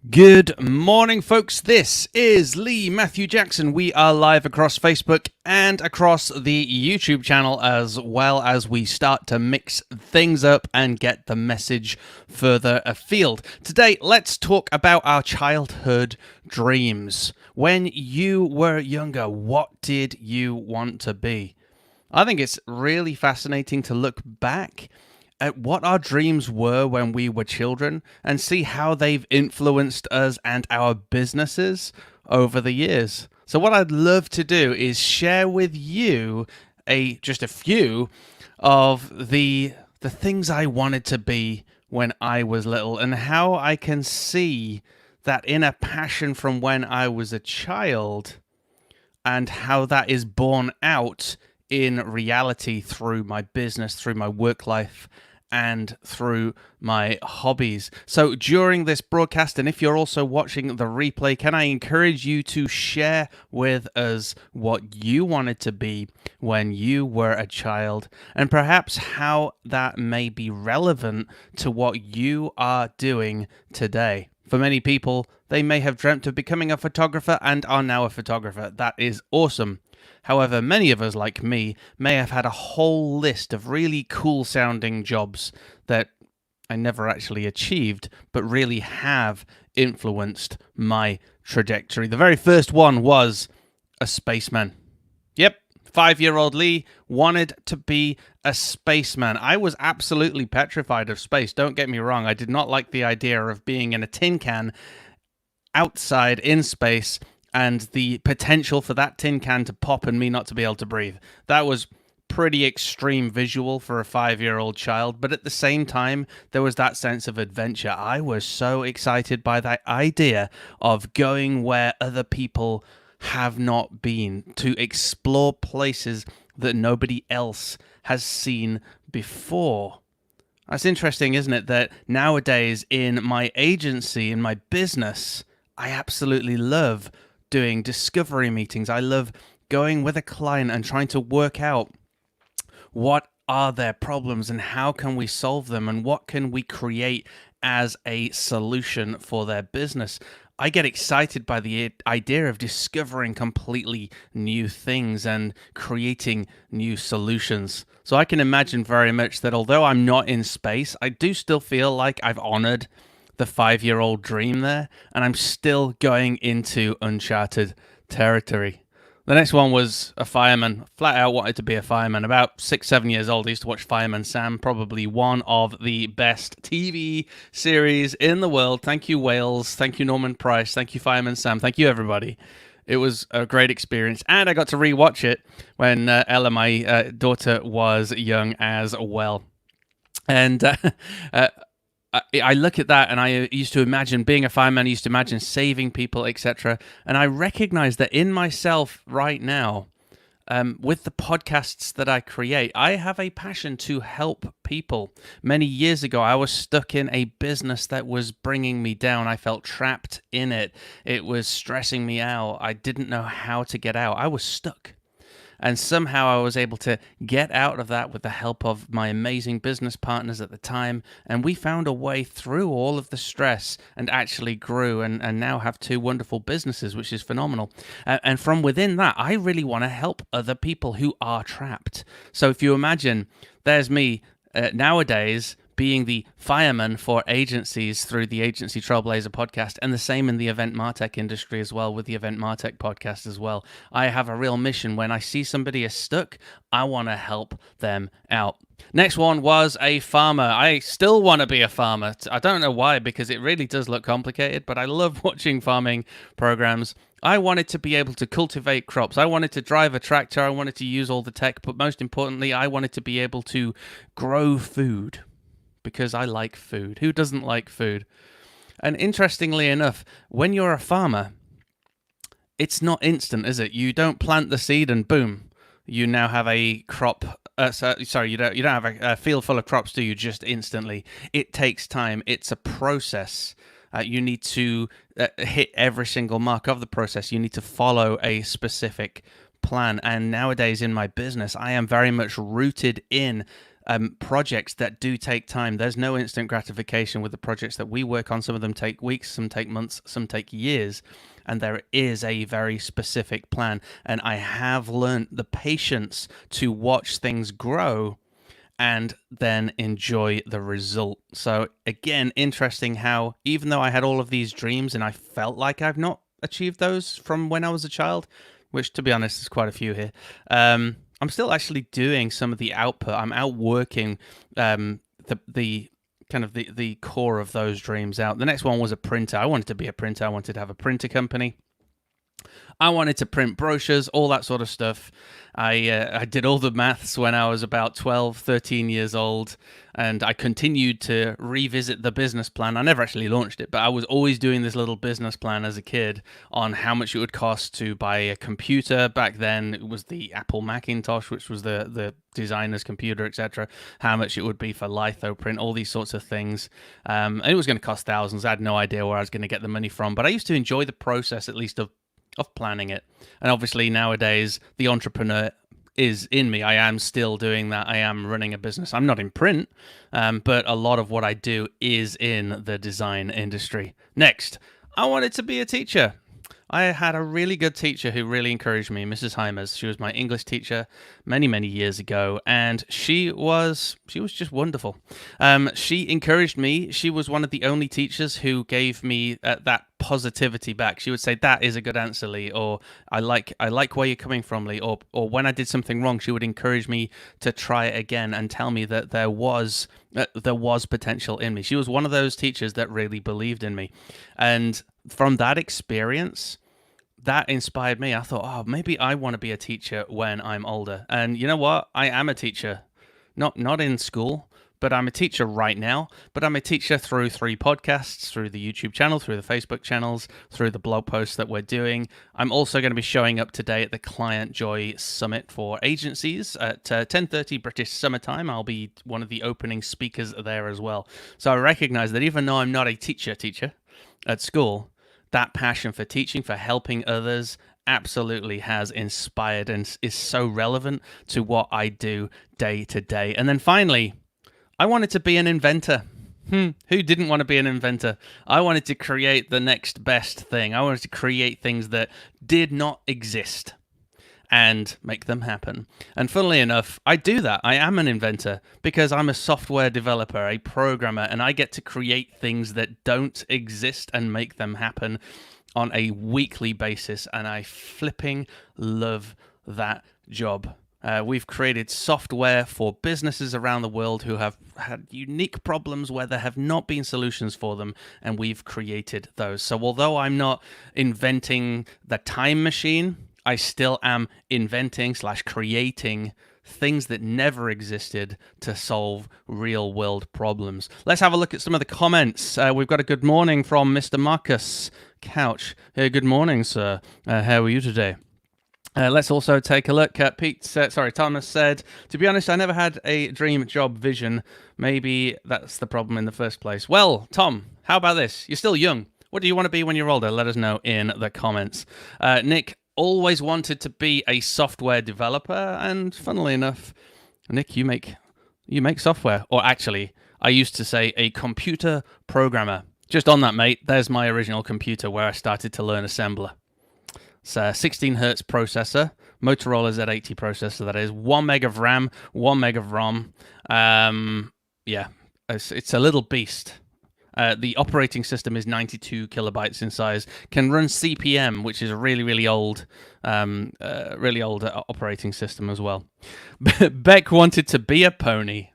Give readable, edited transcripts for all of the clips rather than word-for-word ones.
Good morning, folks. This is Lee Matthew Jackson. We are live across Facebook and across the YouTube channel, as well as we start to mix things up and get the message further afield. Today, let's talk about our childhood dreams. When you were younger, what did you want to be? I think it's really fascinating to look back at what our dreams were when we were children and see how they've influenced us and our businesses over the years. So what I'd love to do is share with you just a few of the things I wanted to be when I was little and how I can see that inner passion from when I was a child and how that is borne out in reality through my business, through my work life, and through my hobbies. So during this broadcast, and if you're also watching the replay, can I encourage you to share with us what you wanted to be when you were a child, and perhaps how that may be relevant to what you are doing today. For many people, they may have dreamt of becoming a photographer and are now a photographer. That is awesome. However, many of us, like me, may have had a whole list of really cool sounding jobs that I never actually achieved, but really have influenced my trajectory. The very first one was a spaceman. Yep, 5-year-old Lee wanted to be a spaceman. I was absolutely petrified of space. Don't get me wrong. I did not like the idea of being in a tin can outside in space and the potential for that tin can to pop and me not to be able to breathe. That was pretty extreme visual for a 5-year-old child, but at the same time, there was that sense of adventure. I was so excited by that idea of going where other people have not been, to explore places that nobody else has seen before. That's interesting, isn't it? That nowadays in my agency, in my business, I absolutely love doing discovery meetings. I love going with a client and trying to work out what are their problems and how can we solve them and what can we create as a solution for their business. I get excited by the idea of discovering completely new things and creating new solutions. So I can imagine very much that although I'm not in space, I do still feel like I've honored the 5-year-old dream there, and I'm still going into uncharted territory. The next one was a fireman. Flat out wanted to be a fireman. About 6-7 years old, I used to watch Fireman Sam, probably one of the best TV series in the world. Thank you, Wales. Thank you, Norman Price. Thank you, Fireman Sam. Thank you, everybody. It was a great experience, and I got to rewatch it when Ella, my daughter, was young as well. And I look at that and I used to imagine being a fireman, I used to imagine saving people, etc. And I recognize that in myself right now, with the podcasts that I create, I have a passion to help people. Many years ago, I was stuck in a business that was bringing me down. I felt trapped in it. It was stressing me out. I didn't know how to get out. I was stuck. And somehow I was able to get out of that with the help of my amazing business partners at the time. And we found a way through all of the stress and actually grew and now have 2 wonderful businesses, which is phenomenal. And from within that, I really want to help other people who are trapped. So if you imagine, there's me nowadays being the fireman for agencies through the Agency Trailblazer podcast, and the same in the event Martech industry as well with the event Martech podcast as well. I have a real mission. When I see somebody is stuck, I want to help them out. Next one was a farmer. I still want to be a farmer. I don't know why, because it really does look complicated, but I love watching farming programs. I wanted to be able to cultivate crops. I wanted to drive a tractor. I wanted to use all the tech, but most importantly, I wanted to be able to grow food. Because I like food. Who doesn't like food? And interestingly enough, when you're a farmer, it's not instant, is it? You don't plant the seed and boom, you now have a crop. You don't have a field full of crops, do you? Just instantly. It takes time. It's a process. You need to hit every single mark of the process. You need to follow a specific plan. And nowadays in my business, I am very much rooted in projects that do take time. There's no instant gratification with the projects that we work on. Some of them take weeks, some take months, some take years. And there is a very specific plan. And I have learned the patience to watch things grow and then enjoy the result. So again, interesting how even though I had all of these dreams and I felt like I've not achieved those from when I was a child, which to be honest is quite a few here, I'm still actually doing some of the output. I'm outworking the kind of the core of those dreams out. The next one was a printer. I wanted to be a printer. I wanted to have a printer company. I wanted to print brochures, all that sort of stuff. I did all the maths when I was about 12, 13 years old, and I continued to revisit the business plan. I never actually launched it, but I was always doing this little business plan as a kid on how much it would cost to buy a computer. Back then, it was the Apple Macintosh, which was the designer's computer, etc. How much it would be for litho print, all these sorts of things. And it was going to cost thousands. I had no idea where I was going to get the money from, but I used to enjoy the process, at least, of planning it. And obviously nowadays the entrepreneur is in me. I am still doing that. I am running a business. I'm not in print, but a lot of what I do is in the design industry. Next, I wanted to be a teacher. I had a really good teacher who really encouraged me, Mrs. Heimers. She was my English teacher many, many years ago, and she was just wonderful. She encouraged me. She was one of the only teachers who gave me that positivity back. She would say, "That is a good answer, Lee," or I like where you're coming from, Lee," or when I did something wrong, she would encourage me to try it again and tell me that there was potential in me. She was one of those teachers that really believed in me, and from that experience, that inspired me. I thought, oh, maybe I want to be a teacher when I'm older. And you know what? I am a teacher, not in school, but I'm a teacher right now. But I'm a teacher through 3 podcasts, through the YouTube channel, through the Facebook channels, through the blog posts that we're doing. I'm also going to be showing up today at the Client Joy Summit for agencies at 10:30 British Summer Time. I'll be one of the opening speakers there as well. So I recognize that even though I'm not a teacher at school, that passion for teaching, for helping others, absolutely has inspired and is so relevant to what I do day to day. And then finally, I wanted to be an inventor. Who didn't want to be an inventor? I wanted to create the next best thing. I wanted to create things that did not exist and make them happen. And funnily enough, I do that. I am an inventor because I'm a software developer, a programmer, and I get to create things that don't exist and make them happen on a weekly basis. And I flipping love that job. We've created software for businesses around the world who have had unique problems where there have not been solutions for them, and we've created those. So although I'm not inventing the time machine, I still am inventing / creating things that never existed to solve real world problems. Let's have a look at some of the comments. We've got a good morning from Mr. Marcus Couch. Hey, good morning, sir. How are you today? Let's also take a look at Thomas said, to be honest, I never had a dream job vision. Maybe that's the problem in the first place. Well, Tom, how about this? You're still young. What do you want to be when you're older? Let us know in the comments. Nick always wanted to be a software developer, and funnily enough, Nick, you make software. Or actually, I used to say a computer programmer. Just on that, mate, there's my original computer where I started to learn assembler. It's a 16 hertz processor, Motorola Z80 processor, that is. 1 meg of RAM, 1 meg of ROM. Yeah, it's a little beast. The operating system is 92 kilobytes in size. Can run CPM, which is a really old operating system as well. Beck wanted to be a pony.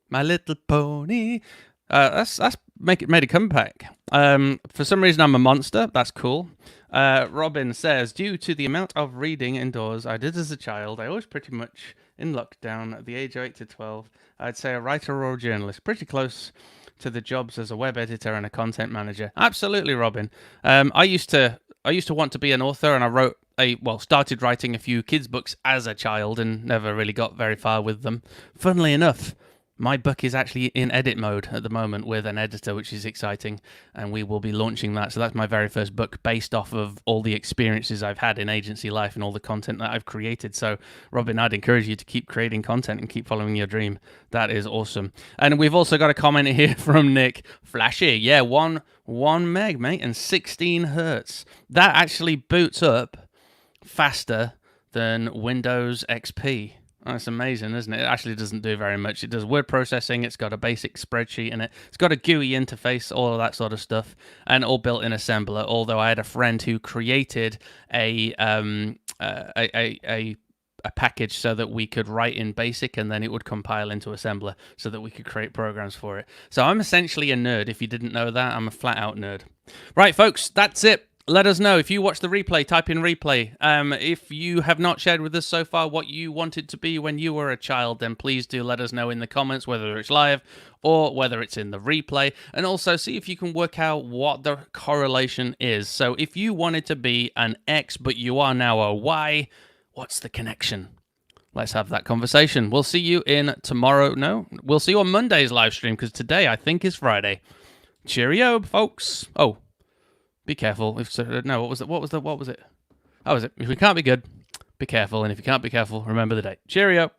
My little pony. That's made a comeback. For some reason, I'm a monster. That's cool. Robin says, due to the amount of reading indoors I did as a child, I was pretty much in lockdown at the age of 8 to 12. I'd say a writer or a journalist, pretty close to the jobs as a web editor and a content manager. Absolutely, Robin. I used to want to be an author, and I started writing a few kids' books as a child and never really got very far with them. Funnily enough, My book is actually in edit mode at the moment with an editor, which is exciting, and we will be launching that. So that's my very first book based off of all the experiences I've had in agency life and all the content that I've created. So, Robin, I'd encourage you to keep creating content and keep following your dream. That is awesome. And we've also got a comment here from Nick. Flashy. Yeah, one meg, mate, and 16 hertz. That actually boots up faster than Windows XP. That's amazing, isn't it? It actually doesn't do very much. It does word processing. It's got a basic spreadsheet in it. It's got a GUI interface, all of that sort of stuff, and all built in assembler. Although I had a friend who created a package so that we could write in BASIC and then it would compile into assembler so that we could create programs for it. So I'm essentially a nerd. If you didn't know that, I'm a flat out nerd. Right, folks, that's it. Let us know. If you watch the replay, type in replay. If you have not shared with us so far what you wanted to be when you were a child, then please do let us know in the comments, whether it's live or whether it's in the replay. And also see if you can work out what the correlation is. So if you wanted to be an X, but you are now a Y, what's the connection? Let's have that conversation. We'll see you in tomorrow. No, we'll see you on Monday's live stream, because today I think is Friday. Cheerio, folks. Oh. Be careful. No, what was it? What was it? How was it? If we can't be good, be careful. And if you can't be careful, remember the date. Cheerio.